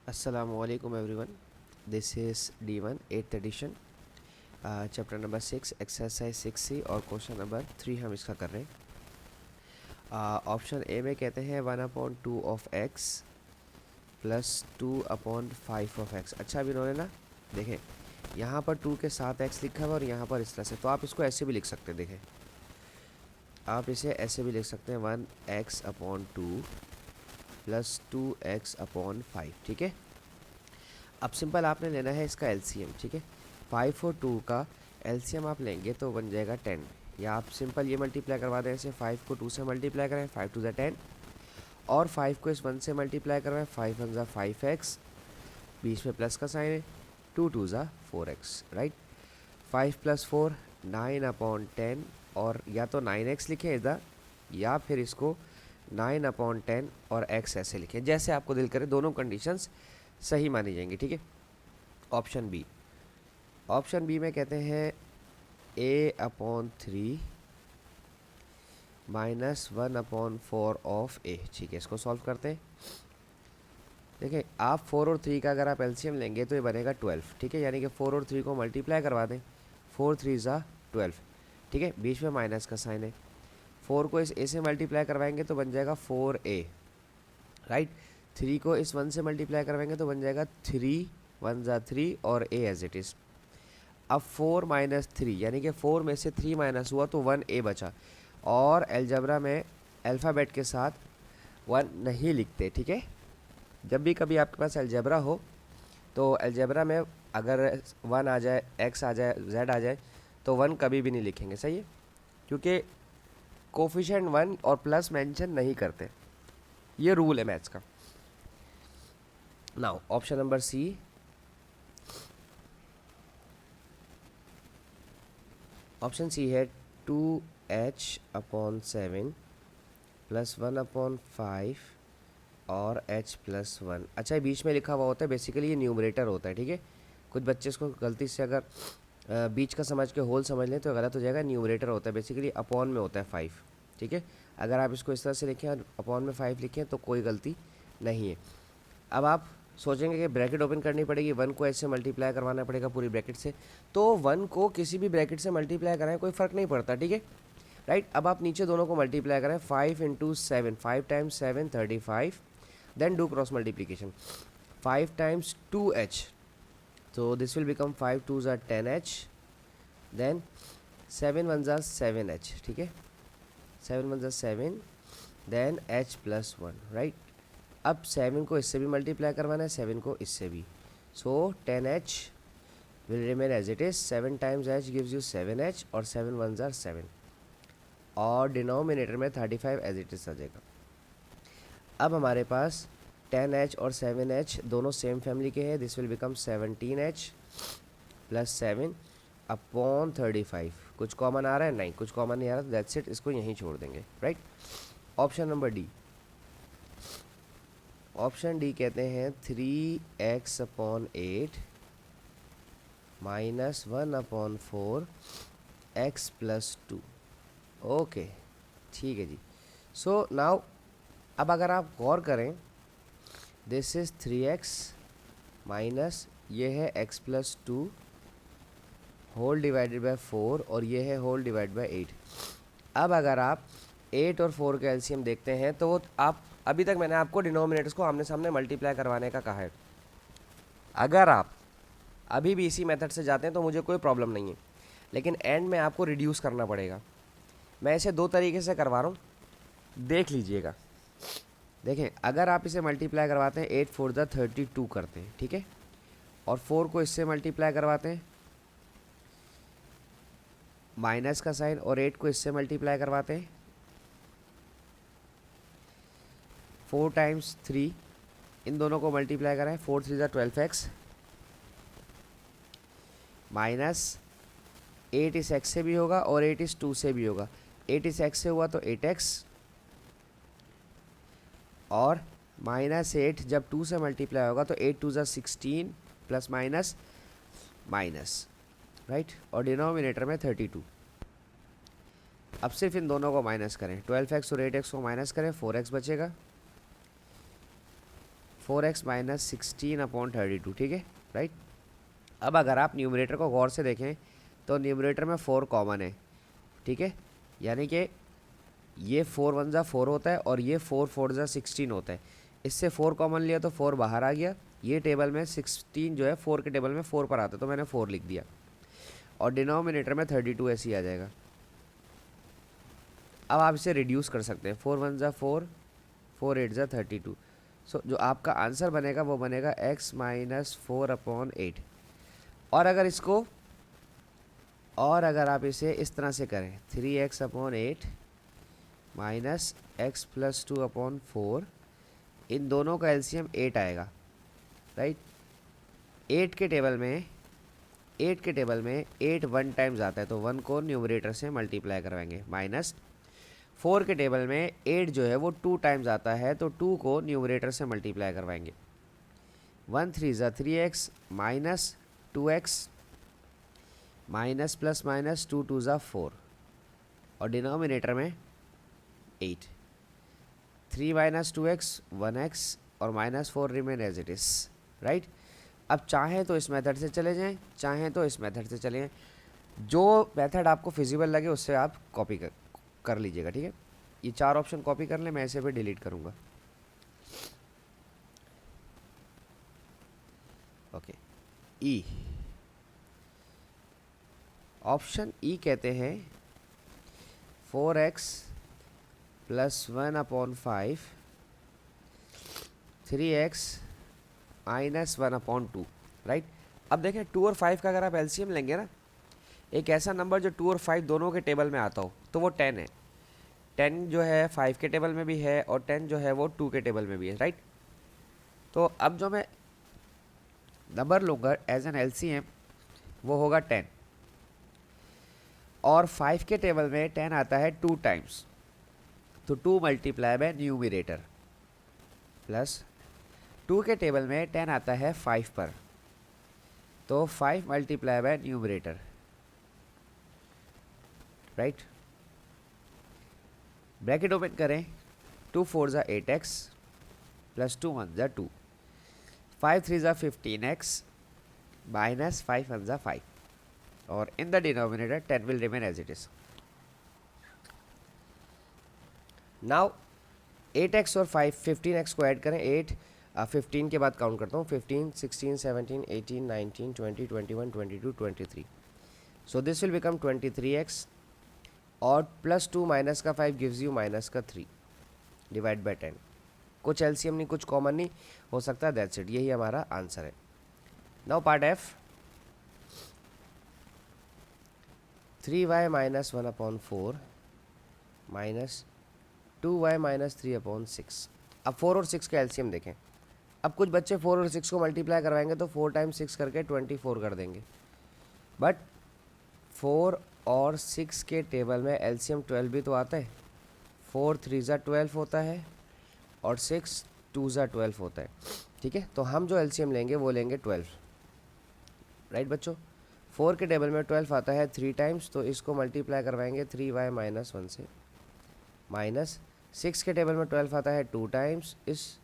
Assalamualaikum everyone. This is D1 8th edition, chapter number 6 exercise 6C और question number 3 हम इसका कर रहे हैं। ऑप्शन ए में कहते हैं 1/2 of x plus 2/5 of x. अच्छा अभी इन्होंने ना देखें यहाँ पर 2 के साथ x लिखा हुआ और यहाँ पर इस तरह से, तो आप इसको ऐसे भी लिख सकते हैं। देखें आप इसे ऐसे भी लिख सकते हैं 1x/2 प्लस 2x/5। ठीक है, अब सिंपल आपने लेना है इसका एलसीएम। ठीक है, 5 और 2 का एलसीएम आप लेंगे तो बन जाएगा 10, या आप सिंपल ये मल्टीप्लाई करवा दें ऐसे, 5 को 2 से मल्टीप्लाई करें 5 2 10, और 5 को इस 1 से मल्टीप्लाई करवाएं 5 1 5x, बीच में प्लस का साइन है, 2 2 4x। राइट, 5 + 4 9/10, और या तो 9x लिखें इधर, या फिर इसको 9/10 और x ऐसे लिखें, जैसे आपको दिल करे, दोनों कंडीशंस सही मानी जाएंगी। ठीक है, ऑप्शन बी। ऑप्शन बी में कहते हैं a/3 माइनस 1/4 ऑफ a। ठीक है, इसको सॉल्व करते हैं। देखिए आप 4 और 3 का अगर आप एलसीएम लेंगे तो ये बनेगा 12। ठीक है, यानी कि 4 और 3 को मल्टीप्लाई करवा दें, 4 3 12। ठीक है, बीच में माइनस का साइन है, 4 को इस a से मल्टीप्लाई करवाएंगे तो बन जाएगा 4a। राइट, 3 को इस 1 से मल्टीप्लाई करवाएंगे तो बन जाएगा 3 1 3 और a एज इट इज़। अब 4 - 3 यानी कि 4 में से 3 माइनस हुआ तो 1a बचा, और अलजबरा में अल्फ़ाबेट के साथ 1 नहीं लिखते। ठीक है, जब भी कभी आपके पास अलजबरा हो तो अलजबरा में अगर 1 आ जाए, x आ जाए, z आ जाए, तो 1 कभी भी नहीं लिखेंगे। सही है, क्योंकि कोफिशिएंट 1 और प्लस मेंशन नहीं करते, ये रूल है मैथ्स का। Now option number C. Option C है 2h/7 प्लस 1/5 और h+1। अच्छा, ये बीच में लिखा हुआ होता है, बेसिकली ये न्यूमरेटर होता है। ठीक है, कुछ बच्चे इसको गलती से अगर बीच का समझ के होल समझ लें तो गलत हो जाएगा। न्यूमरेटर होता है, बेसिकली अपॉन में होता है 5। ठीक है, अगर आप इसको इस तरह से लिखें और अपॉन में 5 लिखें तो कोई गलती नहीं है। अब आप सोचेंगे कि ब्रैकेट ओपन करनी पड़ेगी, 1 को ऐसे मल्टीप्लाई करवाना पड़ेगा पूरी ब्रैकेट से, तो 1 को किसी भी ब्रैकेट से मल्टीप्लाई कराएं कोई फ़र्क नहीं पड़ता। ठीक है, राइट, अब आप नीचे दोनों को मल्टीप्लाई करें, 5 × 7, 5 × 7 35, then do cross multiplication, 5 × 2h, so this will become 5 2 10h, then 7 1 7h। ठीक है, 7 1 7, then h+1। राइट, अब 7 को इससे भी मल्टीप्लाई करवाना है, 7 को इससे भी, so 10h will remain as it is. 7 × h gives you 7h, और 7 1 7, और डिनोमिनेटर में 35 एज इट इज़ आ जाएगा। अब हमारे पास 10h और 7h दोनों सेम फैमिली के हैं, this will become 17h plus 7/35। कुछ कॉमन आ रहा है? नहीं, कुछ कॉमन नहीं आ रहा, दैट्स इट, इसको यहीं छोड़ देंगे। Right, option number D. Option D कहते हैं 3x/8 माइनस 1/4 x+2। ओके, ठीक है जी। सो नाउ अब अगर आप गौर करें, दिस इज 3x माइनस ये है x+2 होल डिवाइडेड बाय 4, और ये है होल डिवाइड बाय 8। अब अगर आप 8 और 4 का एलसीएम देखते हैं तो आप, अभी तक मैंने आपको डिनोमिनेटर्स को आमने सामने मल्टीप्लाई करवाने का कहा है। अगर आप अभी भी इसी मेथड से जाते हैं तो मुझे कोई प्रॉब्लम नहीं है, लेकिन एंड में आपको रिड्यूस करना पड़ेगा। मैं इसे 2 तरीके से करवा रहा हूँ, देख लीजिएगा। देखें, अगर आप इसे मल्टीप्लाई करवाते हैं 8 4 32 करते हैं, ठीक है, और 4 को इससे मल्टीप्लाई करवाते हैं, माइनस का साइन, और 8 को इससे मल्टीप्लाई करवाते हैं, 4 × 3, इन दोनों को मल्टीप्लाई करें, 4 3 12x, माइनस 8 इस x से भी होगा और 8 इस 2 से भी होगा। 8 इस x से हुआ तो 8x, और -8 जब 2 से मल्टीप्लाई होगा तो 8 2 16 प्लस माइनस माइनस। राइट, और डिनोमिनेटर में 32। अब सिर्फ इन दोनों को माइनस करें, 12x और 8x को माइनस करें, 4x बचेगा। 4x माइनस 16/32, ठीक है, राइट। अब अगर आप न्यूमरेटर को गौर से देखें तो न्यूमरेटर में 4 कॉमन है, ठीक है, यानी कि ये 4 1 जा 4 होता है और ये 4 4 जा 16 होता है। इससे 4 कॉमन लिया तो 4 बाहर आ गया। ये टेबल में 16 जो है 4 के टेबल में 4 पर आता है, तो मैंने 4 लिख दिया और डिनोमिनेटर में 32 ऐसे ही आ जाएगा। अब आप इसे रिड्यूस कर सकते हैं, 4 1 जा 4, 4 8 जा 32। सो जो आपका आंसर बनेगा वो बनेगा x माइनस 4/8। और अगर आप इसे इस तरह से करें 3x/8 माइनस x प्लस 2/4, इन दोनों का एलसीएम 8 आएगा, राइट। 8 के टेबल में 8 1 टाइम्स आता है, तो 1 को न्यूमरेटर से मल्टीप्लाई करवाएंगे। माइनस 4 के टेबल में 8 जो है वो 2 टाइम्स आता है, तो 2 को न्यूमरेटर से मल्टीप्लाई करवाएंगे। 1 3 ज़ा 3x minus 2x minus plus minus 2 2 ज़ा 4 और डिनोमिनेटर में 8। 3 माइनस 2x 1x और minus 4 remain as it is, right. अब चाहें तो इस मेथड से चले जाएं, चाहें तो इस मेथड से चले जाएं, जो मेथड आपको फिजिबल लगे उससे आप कॉपी कर लीजिएगा, ठीक है। ये 4 ऑप्शन कॉपी कर लें, मैं इसे भी डिलीट करूँगा। ओके, ई, ऑप्शन ई कहते हैं 4x plus 1/5 3x minus 1/2, right. अब देखें 2 और 5 का अगर आप एलसीएम लेंगे ना, एक ऐसा नंबर जो 2 और 5 दोनों के टेबल में आता हो, तो वो 10 है। 10 जो है 5 के टेबल में भी है और 10 जो है वो 2 के टेबल में भी है, राइट। तो अब जो मैं नंबर लूँगा एज एन एलसीएम वो होगा 10, और 5 के टेबल में 10 आता है 2 टाइम्स, तो 2 मल्टीप्लाई बाय न्यूमरेटर, प्लस 2 के टेबल में 10 आता है 5 पर, तो 5 multiply by numerator, right. Bracket open करें, 2 4 ज़ा 8x प्लस 2 1 ज़ा 2, 5 3 ज़ा 15x माइनस 5 1 ज़ा 5, और in the denominator 10 will remain as it is. Now 8x और 15x को ऐड करें। 8 15 के बाद काउंट करता हूँ, 15 16 17 18 19 20 21 22 23, so this will become 23x, और प्लस 2 माइनस का 5 गिव्स यू माइनस का 3 डिवाइड बाय 10। कुछ एलसीएम नहीं, कुछ कॉमन नहीं हो सकता, दैट्स इट, यही हमारा आंसर है। Now part F, 3y minus 1/4 minus 2y minus 3/6। अब 4 और 6 का एलसीएम देखें। अब कुछ बच्चे 4 और 6 को मल्टीप्लाई करवाएंगे तो 4 टाइम्स 6 करके 24 कर देंगे, बट 4 और 6 के टेबल में एलसीएम 12 भी तो आता है। 4 3 ज़ा 12 होता है और 6 2 ज़ा 12 होता है, ठीक है। तो हम जो एलसीएम लेंगे वो लेंगे 12, राइट बच्चों। 4 के टेबल में 12 आता है 3 टाइम्स, तो इसको मल्टीप्लाई करवाएंगे 3y माइनस 1 से, माइनस 6 के टेबल में 12 आता है 2 टाइम्स, इस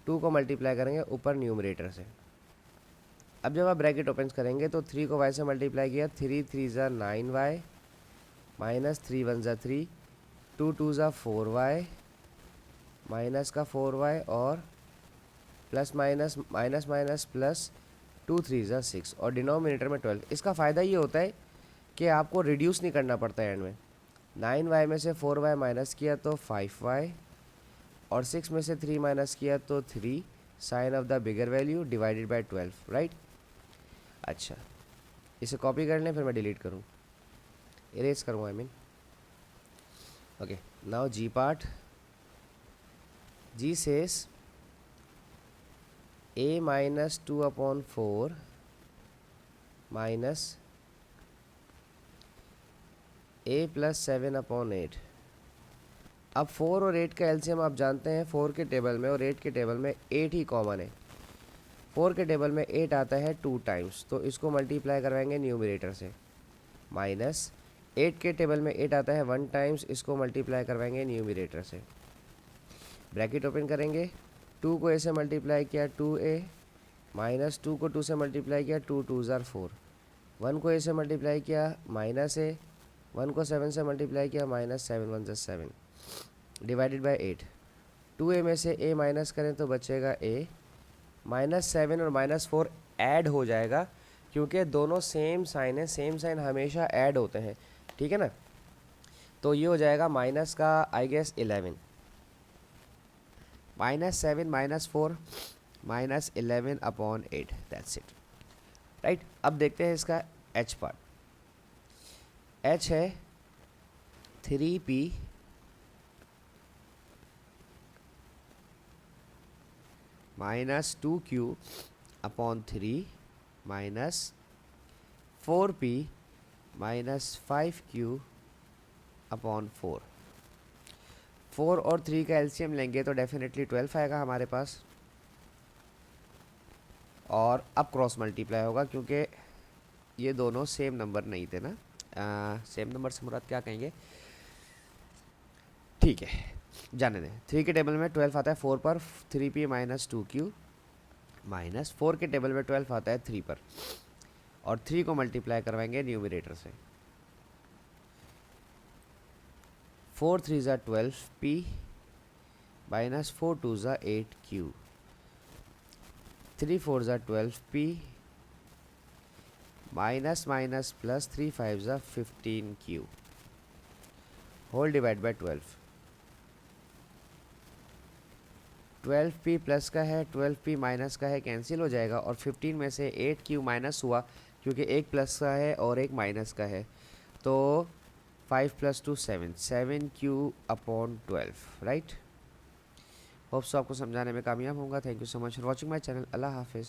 2 को मल्टीप्लाई करेंगे ऊपर न्यूमरेटर से। अब जब आप ब्रैकेट ओपन करेंगे तो 3 को y से मल्टीप्लाई किया, 3 3 ज़ा 9y माइनस 3 1 ज़ा 3, 2 2 ज़ा 4y माइनस का 4y, और plus minus minus minus plus 2 3 ज़ा 6, और डिनोमिनेटर में 12। इसका फ़ायदा ये होता है कि आपको रिड्यूस नहीं करना पड़ता है एंड में। 9y में से 4y माइनस किया तो 5y, और 6 में से 3 माइनस किया तो 3, sign of the bigger value divided by 12, right. अच्छा, इसे कॉपी कर लें, फिर मैं डिलीट करूँ, इरेज करूँ, I mean. Okay, now g part. G says a minus 2/4 minus a plus 7/8। अब 4 और 8 का एलसीएम आप जानते हैं, 4 के टेबल में और 8 के टेबल में 8 ही कॉमन है। 4 के टेबल में 8 आता है 2 टाइम्स, तो इसको मल्टीप्लाई करवाएंगे न्यूमरेटर से, माइनस 8 के टेबल में 8 आता है 1 टाइम्स, इसको मल्टीप्लाई करवाएंगे न्यूमरेटर से। ब्रैकेट ओपन करेंगे, 2 को a से मल्टीप्लाई किया 2a, माइनस 2 को 2 से मल्टीप्लाई किया 2 2 ज़ार 4, 1 को a से मल्टीप्लाई किया माइनस a, 1 को 7 से मल्टीप्लाई किया minus 7 1 tsar 7, divided by 8। 2a में से a माइनस करें तो बचेगा a, माइनस 7 और माइनस 4 ऐड हो जाएगा क्योंकि दोनों सेम साइन है, सेम साइन हमेशा ऐड होते हैं, ठीक है ना। तो ये हो जाएगा माइनस का I guess 11, minus 7 minus 4 minus 11 upon 8, that's it, right. अब देखते हैं इसका h पार्ट। h है 3p minus 2q upon 3 minus 4p minus 5q upon 4। 4 और 3 का एलसीएम लेंगे तो डेफिनेटली 12 आएगा हमारे पास, और अब क्रॉस मल्टीप्लाई होगा क्योंकि ये दोनों सेम नंबर नहीं थे ना। सेम नंबर से मुराद क्या कहेंगे, ठीक है जाने दें। 3 के टेबल में 12 आता है 4 पर, 3p माइनस 2q, माइनस 4 के टेबल में 12 आता है 3 पर, और 3 को मल्टीप्लाई करवाएंगे न्यूमरेटर से। 4 3 ज़ा 12p माइनस 4 2 ज़ा 8q, 3 4 ज़ा 12p माइनस माइनस प्लस 3 5 ज़ा 15q, whole divide by 12। 12p plus का है 12p माइनस का है, कैंसिल हो जाएगा, और 15 में से 8q माइनस हुआ क्योंकि एक प्लस का है और एक माइनस का है, तो 5 plus 2 7, 7q upon 12, right. Hopes आपको समझाने में कामयाब होगा। Thank you so much for watching my channel. अल्लाह हाफिज़।